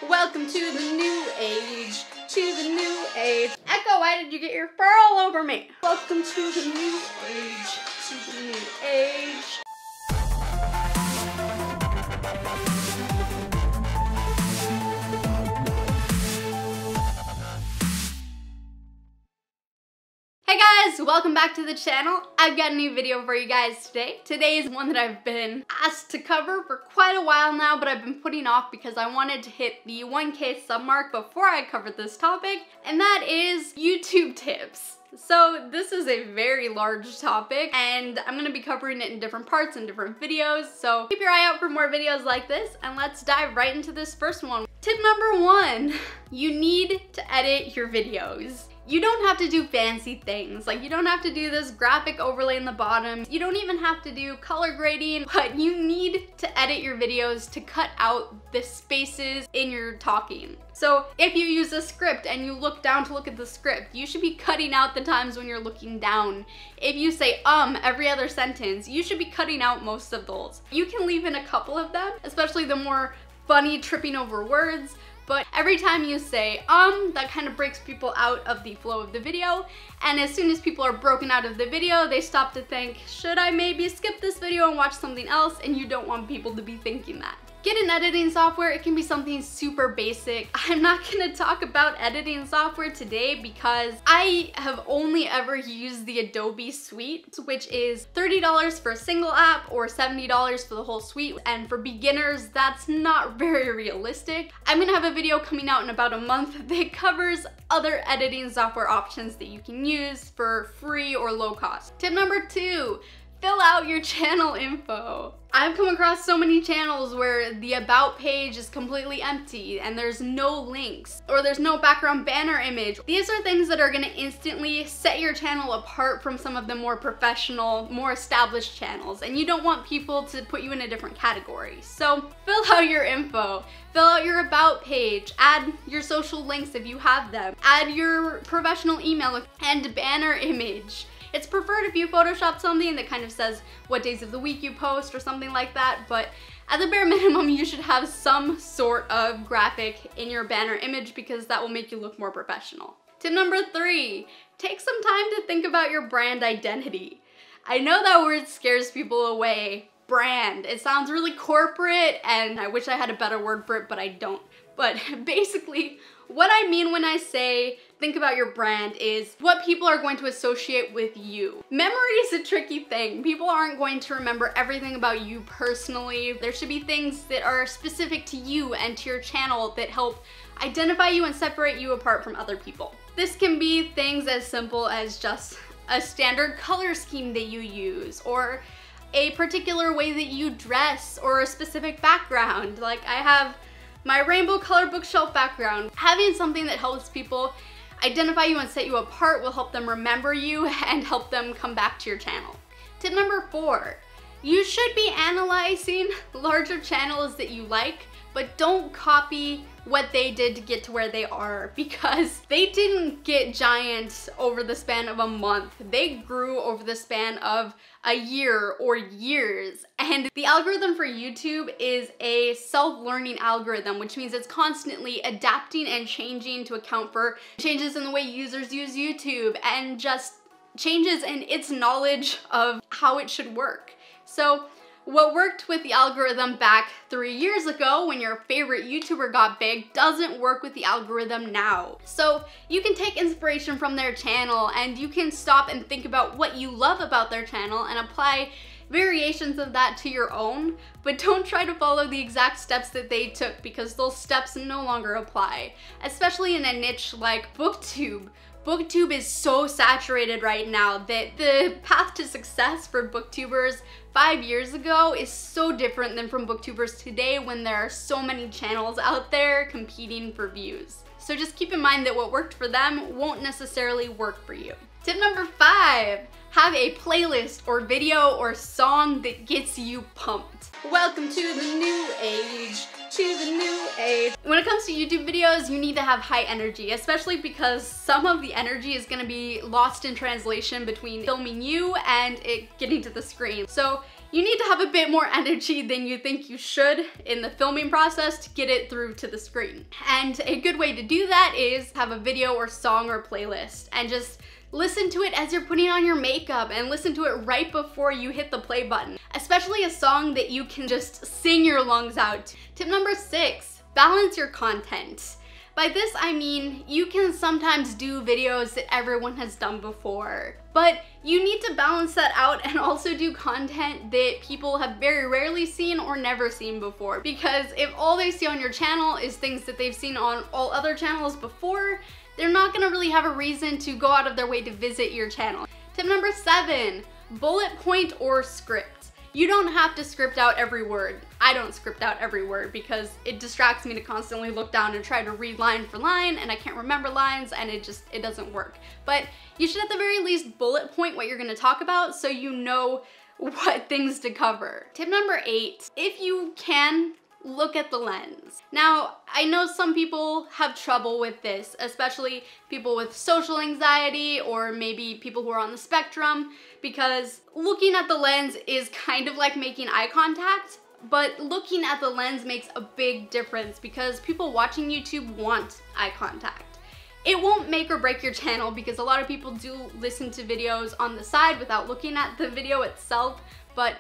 Welcome to the new age, to the new age. Echo, why did you get your fur all over me? Welcome to the new age, to the new age. Hey guys, welcome back to the channel. I've got a new video for you guys today. Today is one that I've been asked to cover for quite a while now, but I've been putting off because I wanted to hit the 1K sub mark before I covered this topic, and that is YouTube tips. So this is a very large topic and I'm gonna be covering it in different parts and different videos. So keep your eye out for more videos like this and let's dive right into this first one. Tip number 1, you need to edit your videos. You don't have to do fancy things, like you don't have to do this graphic overlay in the bottom, you don't even have to do color grading, but you need to edit your videos to cut out the spaces in your talking. So if you use a script and you look down to look at the script, you should be cutting out the times when you're looking down. If you say every other sentence, you should be cutting out most of those. You can leave in a couple of them, especially the more funny tripping over words. But every time you say that kind of breaks people out of the flow of the video, and as soon as people are broken out of the video, they stop to think, should I maybe skip this video and watch something else? And you don't want people to be thinking that. Get an editing software. It can be something super basic. I'm not gonna talk about editing software today because I have only ever used the Adobe suite, which is $30 for a single app or $70 for the whole suite. And for beginners, that's not very realistic. I'm gonna have a video coming out in about a month that covers other editing software options that you can use for free or low cost. Tip number 2, fill out your channel info. I've come across so many channels where the about page is completely empty and there's no links or there's no background banner image. These are things that are gonna instantly set your channel apart from some of the more professional, more established channels, and you don't want people to put you in a different category. So fill out your info, fill out your about page, add your social links if you have them, add your professional email and banner image. It's preferred if you Photoshop something that kind of says what days of the week you post or something like that, but at the bare minimum, you should have some sort of graphic in your banner image because that will make you look more professional. Tip number 3, take some time to think about your brand identity. I know that word scares people away. Brand. It sounds really corporate and I wish I had a better word for it, but I don't. But basically, what I mean when I say think about your brand is what people are going to associate with you. Memory is a tricky thing. People aren't going to remember everything about you personally. There should be things that are specific to you and to your channel that help identify you and separate you apart from other people. This can be things as simple as just a standard color scheme that you use, or a particular way that you dress, or a specific background. Like I have my rainbow color bookshelf background. Having something that helps people identify you and set you apart will help them remember you and help them come back to your channel. Tip number 4, you should be analyzing larger channels that you like, but don't copy what they did to get to where they are, because they didn't get giant over the span of a month. They grew over the span of a year or years. And the algorithm for YouTube is a self-learning algorithm, which means it's constantly adapting and changing to account for changes in the way users use YouTube and just changes in its knowledge of how it should work. So what worked with the algorithm back 3 years ago when your favorite YouTuber got big doesn't work with the algorithm now. So you can take inspiration from their channel and you can stop and think about what you love about their channel and apply variations of that to your own, but don't try to follow the exact steps that they took because those steps no longer apply, especially in a niche like Booktube. Booktube is so saturated right now that the path to success for booktubers 5 years ago is so different than from booktubers today when there are so many channels out there competing for views. So just keep in mind that what worked for them won't necessarily work for you. Tip number 5, have a playlist or video or song that gets you pumped. Welcome to the new age, to the new age. When it comes to YouTube videos, you need to have high energy, especially because some of the energy is gonna be lost in translation between filming you and it getting to the screen. So you need to have a bit more energy than you think you should in the filming process to get it through to the screen. And a good way to do that is have a video or song or playlist and just listen to it as you're putting on your makeup and listen to it right before you hit the play button, especially a song that you can just sing your lungs out to. Tip number 6, balance your content. By this, I mean, you can sometimes do videos that everyone has done before, but you need to balance that out and also do content that people have very rarely seen or never seen before. Because if all they see on your channel is things that they've seen on all other channels before, they're not gonna really have a reason to go out of their way to visit your channel. Tip number 7, bullet point or script. You don't have to script out every word. I don't script out every word because it distracts me to constantly look down and try to read line for line, and I can't remember lines, and it doesn't work. But you should at the very least bullet point what you're gonna talk about so you know what things to cover. Tip number 8, if you can, look at the lens. Now, I know some people have trouble with this, especially people with social anxiety or maybe people who are on the spectrum, because looking at the lens is kind of like making eye contact, but looking at the lens makes a big difference because people watching YouTube want eye contact. It won't make or break your channel because a lot of people do listen to videos on the side without looking at the video itself, but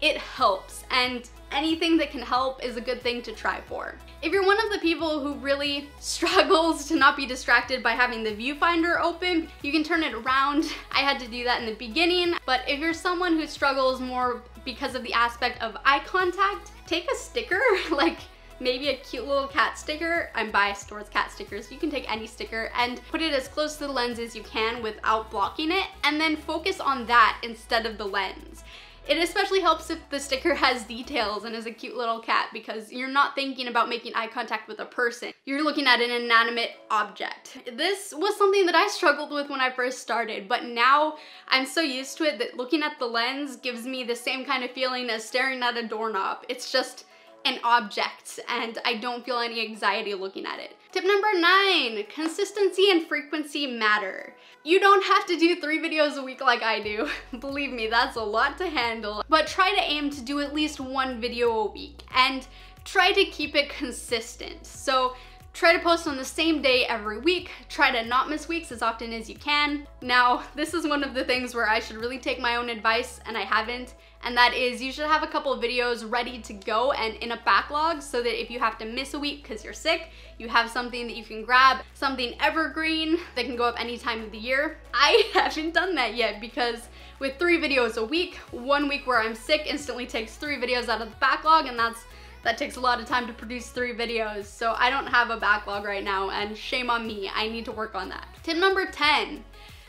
it helps, and anything that can help is a good thing to try for. If you're one of the people who really struggles to not be distracted by having the viewfinder open, you can turn it around. I had to do that in the beginning, but if you're someone who struggles more because of the aspect of eye contact, take a sticker, like maybe a cute little cat sticker. I'm biased towards cat stickers. You can take any sticker and put it as close to the lens as you can without blocking it, and then focus on that instead of the lens. It especially helps if the sticker has details and is a cute little cat because you're not thinking about making eye contact with a person. You're looking at an inanimate object. This was something that I struggled with when I first started, but now I'm so used to it that looking at the lens gives me the same kind of feeling as staring at a doorknob. It's just an object and I don't feel any anxiety looking at it. Tip number 9, consistency and frequency matter. You don't have to do 3 videos a week like I do. Believe me, that's a lot to handle, but try to aim to do at least 1 video a week and try to keep it consistent. So try to post on the same day every week. Try to not miss weeks as often as you can. Now, this is one of the things where I should really take my own advice, and I haven't, and that is you should have a couple of videos ready to go and in a backlog so that if you have to miss a week because you're sick, you have something that you can grab, something evergreen that can go up any time of the year. I haven't done that yet because with 3 videos a week, 1 week where I'm sick instantly takes 3 videos out of the backlog, and that takes a lot of time to produce 3 videos. So I don't have a backlog right now, and shame on me, I need to work on that. Tip number 10,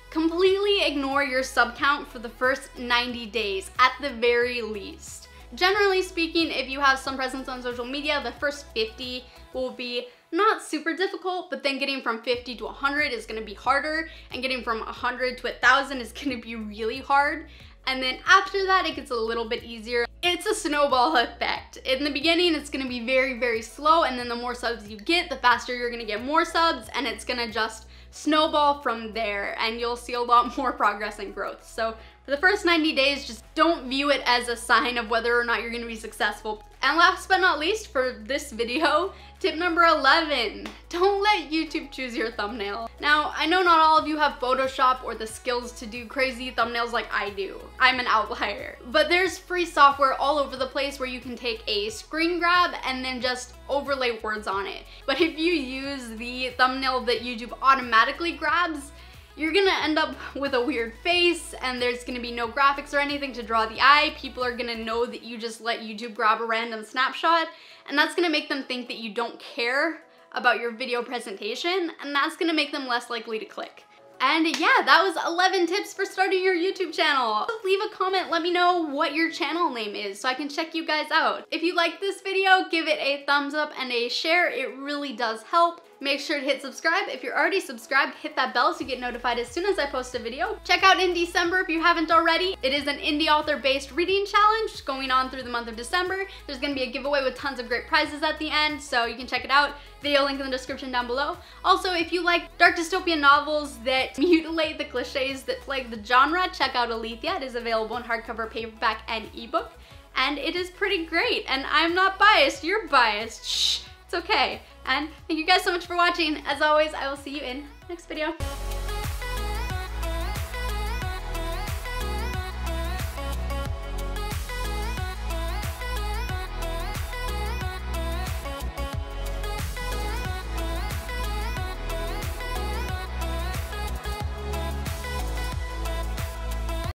completely ignore your sub count for the first 90 days at the very least. Generally speaking, if you have some presence on social media, the first 50 will be not super difficult, but then getting from 50 to 100 is gonna be harder, and getting from 100 to 1,000 is gonna be really hard. And then after that, it gets a little bit easier. It's a snowball effect. In the beginning, it's gonna be very, very slow, and then the more subs you get, the faster you're gonna get more subs, and it's gonna just snowball from there, and you'll see a lot more progress and growth. So for the first 90 days, just don't view it as a sign of whether or not you're gonna be successful. And last but not least for this video, tip number 11, don't let YouTube choose your thumbnail. Now, I know not all of you have Photoshop or the skills to do crazy thumbnails like I do. I'm an outlier. But there's free software all over the place where you can take a screen grab and then just overlay words on it. But if you use the thumbnail that YouTube automatically grabs, you're gonna end up with a weird face, and there's gonna be no graphics or anything to draw the eye. People are gonna know that you just let YouTube grab a random snapshot, and that's gonna make them think that you don't care about your video presentation, and that's gonna make them less likely to click. And yeah, that was 11 tips for starting your YouTube channel. Leave a comment, let me know what your channel name is so I can check you guys out. If you like this video, give it a thumbs up and a share. It really does help. Make sure to hit subscribe. If you're already subscribed, hit that bell so you get notified as soon as I post a video. Check out In December if you haven't already. It is an indie author-based reading challenge going on through the month of December. There's gonna be a giveaway with tons of great prizes at the end, so you can check it out. Video link in the description down below. Also, if you like dark dystopian novels that mutilate the cliches that plague the genre, check out Aletheia. It is available in hardcover, paperback, and ebook. and it is pretty great. And I'm not biased, you're biased. Shh, it's okay. And thank you guys so much for watching. As always, I will see you in the next video.